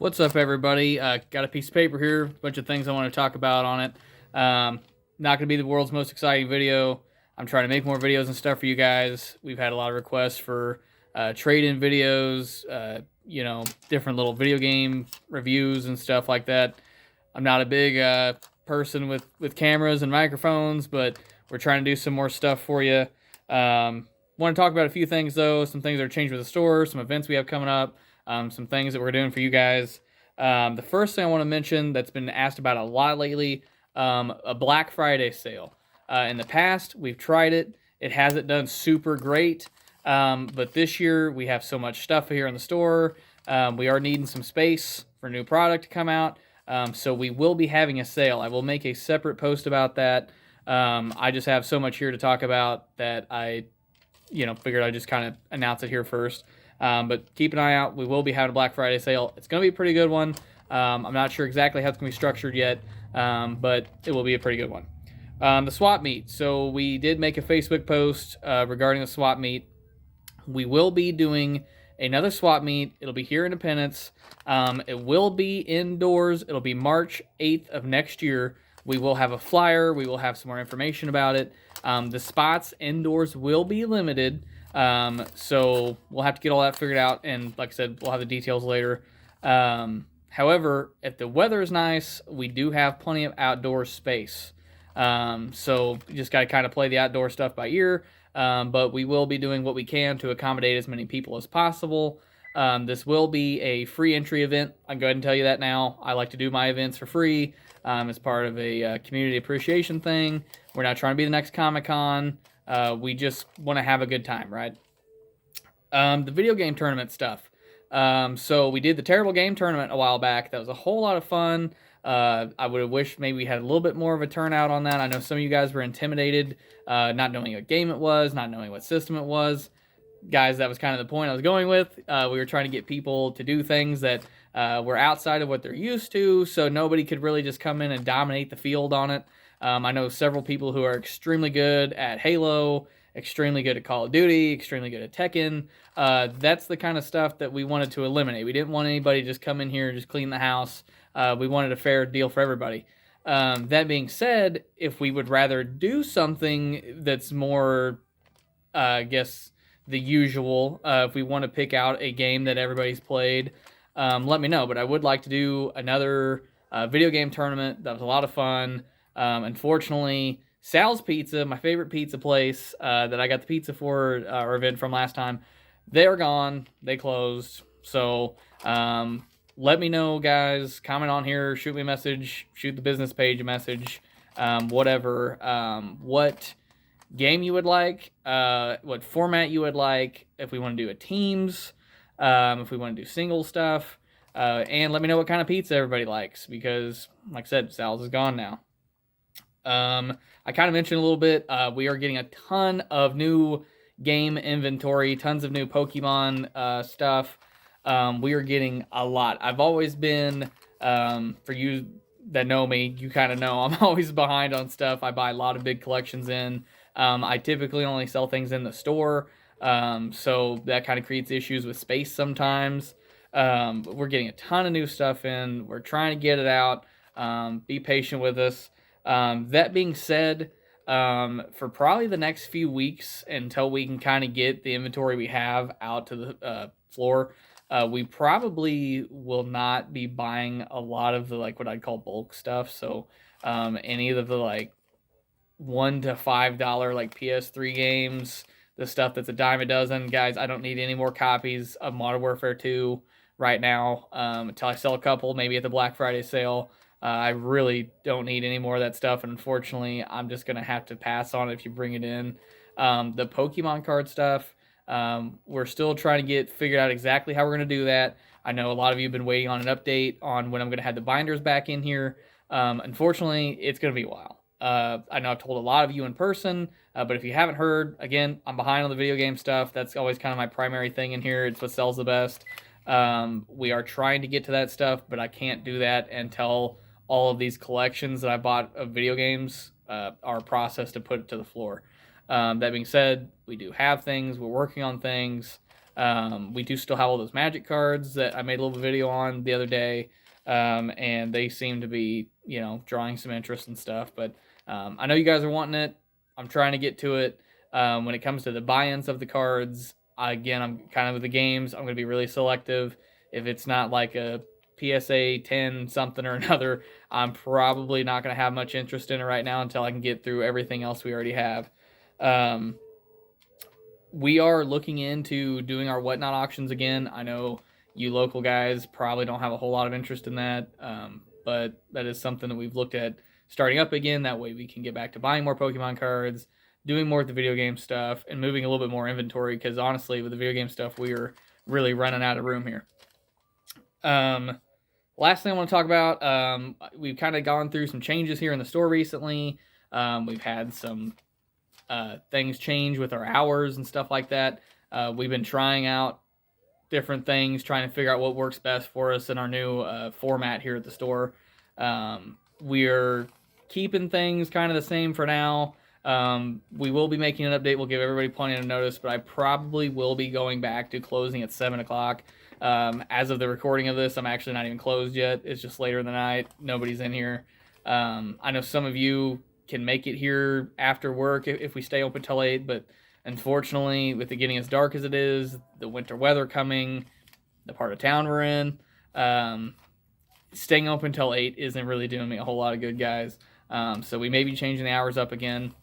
What's up, everybody? Got a piece of paper here, a bunch of things I want to talk about on it. Not going to be the world's most exciting video. I'm trying to make more videos and stuff for you guys. We've had a lot of requests for trade-in videos, different little video game reviews and stuff like that. I'm not a big person with cameras and microphones, but we're trying to do some more stuff for you. Want to talk about a few things, though. Some things that are changing with the store, some events we have coming up, some things that we're doing for you guys. The first thing I want to mention that's been asked about a lot lately, a Black Friday sale. In the past, we've tried it. It hasn't done super great, but this year we have so much stuff here in the store. We are needing some space for new product to come out, so we will be having a sale. I will make a separate post about that. I just have so much here to talk about that I figured I'd just kind of announce it here first. But keep an eye out. We will be having a Black Friday sale. It's going to be a pretty good one. I'm not sure exactly how it's going to be structured yet, but it will be a pretty good one. The swap meet. So we did make a Facebook post regarding the swap meet. We will be doing another swap meet. It'll be here in Independence. It will be indoors. It'll be March 8th of next year. We will have a flyer. We will have some more information about it. The spots indoors will be limited. So we'll have to get all that figured out. And like I said, we'll have the details later. However, if the weather is nice, we do have plenty of outdoor space. So you just got to kind of play the outdoor stuff by ear. But we will be doing what we can to accommodate as many people as possible. This will be a free entry event. I can go ahead and tell you that now. I like to do my events for free as part of a community appreciation thing. We're not trying to be the next Comic-Con. We just want to have a good time, right? The video game tournament stuff. So we did the Terrible Game Tournament a while back. That was a whole lot of fun. I would have wished maybe we had a little bit more of a turnout on that. I know some of you guys were intimidated, not knowing what game it was, not knowing what system it was. Guys, that was kind of the point I was going with. We were trying to get people to do things that were outside of what they're used to, so nobody could really just come in and dominate the field on it. I know several people who are extremely good at Halo, extremely good at Call of Duty, extremely good at Tekken. That's the kind of stuff that we wanted to eliminate. We didn't want anybody to just come in here and just clean the house. We wanted a fair deal for everybody. That being said, if we would rather do something that's more, the usual, if we want to pick out a game that everybody's played, let me know. But I would like to do another video game tournament. That was a lot of fun. Unfortunately, Sal's Pizza, my favorite pizza place that I got the pizza for our event from last time, they're gone. They closed. So let me know, guys. Comment on here. Shoot me a message. Shoot the business page a message. Whatever. What game you would like, what format you would like, if we want to do a teams, if we want to do single stuff, and let me know what kind of pizza everybody likes, because like I said, Sal's is gone now. I kind of mentioned a little bit, we are getting a ton of new game inventory, tons of new Pokemon stuff. We are getting a lot. I've always been, for you that know me, you kind of know I'm always behind on stuff. I buy a lot of big collections in. I typically only sell things in the store, so that kind of creates issues with space sometimes. But we're getting a ton of new stuff in. We're trying to get it out. Be patient with us. That being said, for probably the next few weeks until we can kind of get the inventory we have out to the floor, we probably will not be buying a lot of the, like, what I'd call bulk stuff. So any of the like $1 to $5 like PS3 games, the stuff that's a dime a dozen. Guys, I don't need any more copies of Modern Warfare 2 right now until I sell a couple, maybe at the Black Friday sale. I really don't need any more of that stuff. Unfortunately, I'm just going to have to pass on it if you bring it in. The Pokemon card stuff, we're still trying to get figured out exactly how we're going to do that. I know a lot of you have been waiting on an update on when I'm going to have the binders back in here. Unfortunately, it's going to be a while. I know I've told a lot of you in person, but if you haven't heard, again, I'm behind on the video game stuff. That's always kind of my primary thing in here. It's what sells the best. We are trying to get to that stuff, but I can't do that until all of these collections that I bought of video games are processed to put it to the floor. That being said, we do have things. We're working on things. We do still have all those magic cards that I made a little video on the other day, and they seem to be, you know, drawing some interest and stuff. But I know you guys are wanting it. I'm trying to get to it. When it comes to the buy-ins of the cards, again, I'm kind of with the games. I'm going to be really selective. If it's not like a PSA 10 something or another, I'm probably not going to have much interest in it right now until I can get through everything else we already have. We are looking into doing our whatnot auctions again. I know you local guys probably don't have a whole lot of interest in that, but that is something that we've looked at starting up again. That way we can get back to buying more Pokemon cards, doing more of the video game stuff, and moving a little bit more inventory, because honestly, with the video game stuff, we are really running out of room here. Last thing I want to talk about, we've kind of gone through some changes here in the store recently. We've had some things change with our hours and stuff like that. We've been trying out different things, trying to figure out what works best for us in our new format here at the store. We're keeping things kind of the same for now. We will be making an update. We'll give everybody plenty of notice, but I probably will be going back to closing at 7 o'clock. As of the recording of this, I'm actually not even closed yet. It's just later in the night. Nobody's in here. I know some of you can make it here after work if we stay open till 8, but unfortunately, with it getting as dark as it is, the winter weather coming, the part of town we're in, staying open till 8 isn't really doing me a whole lot of good, guys. So we may be changing the hours up again.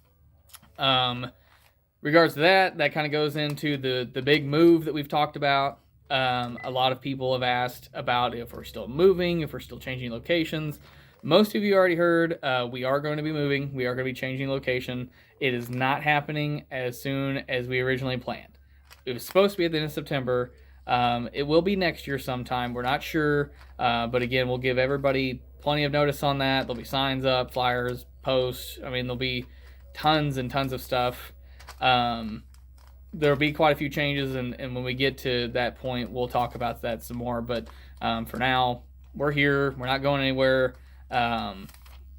Regards to that kind of goes into the big move that we've talked about. A lot of people have asked about if we're still moving, if we're still changing locations. Most of you already heard, we are going to be moving. We are going to be changing location. It is not happening as soon as we originally planned. It was supposed to be at the end of September. It will be next year sometime. We're not sure. But again, we'll give everybody plenty of notice on that. There'll be signs up, flyers, posts. I mean, there'll be tons and tons of stuff. There'll be quite a few changes, and when we get to that point, we'll talk about that some more. But for now, we're here. We're not going anywhere.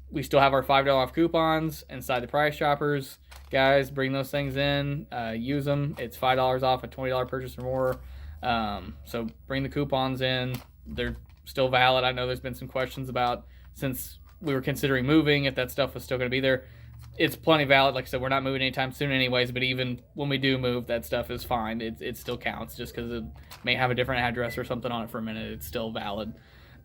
We still have our $5 off coupons inside the Price Shoppers. Guys, bring those things in. Use them. It's $5 off a $20 purchase or more. So bring the coupons in. They're still valid. I know there's been some questions about, since we were considering moving, if that stuff was still going to be there. It's plenty valid. Like I said, we're not moving anytime soon anyways, but even when we do move, that stuff is fine. It still counts, just because it may have a different address or something on it for a minute. It's still valid.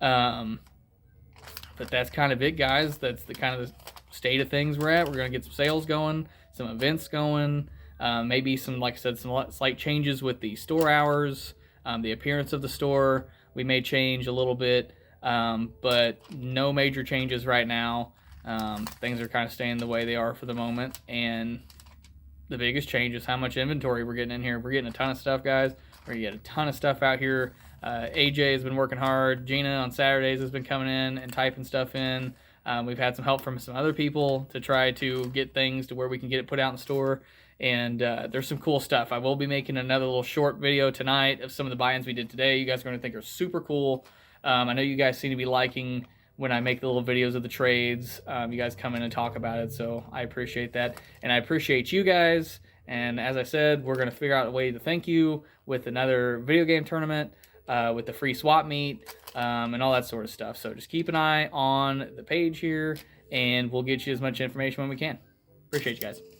But that's kind of it, guys. That's the kind of the state of things we're at. We're going to get some sales going, some events going, maybe some, like I said, some slight changes with the store hours, the appearance of the store. We may change a little bit, but no major changes right now. Things are kind of staying the way they are for the moment, and the biggest change is how much inventory we're getting in here. We're getting a ton of stuff, guys. We're getting a ton of stuff out here. AJ has been working hard. Gina on Saturdays has been coming in and typing stuff in. We've had some help from some other people to try to get things to where we can get it put out in the store. And there's some cool stuff. I will be making another little short video tonight of some of the buy-ins we did today. You guys are going to think are super cool. I know you guys seem to be liking when I make the little videos of the trades. You guys come in and talk about it, so I appreciate that. And I appreciate you guys. And as I said, we're going to figure out a way to thank you with another video game tournament, with the free swap meet, and all that sort of stuff. So just keep an eye on the page here, and we'll get you as much information when we can. Appreciate you guys.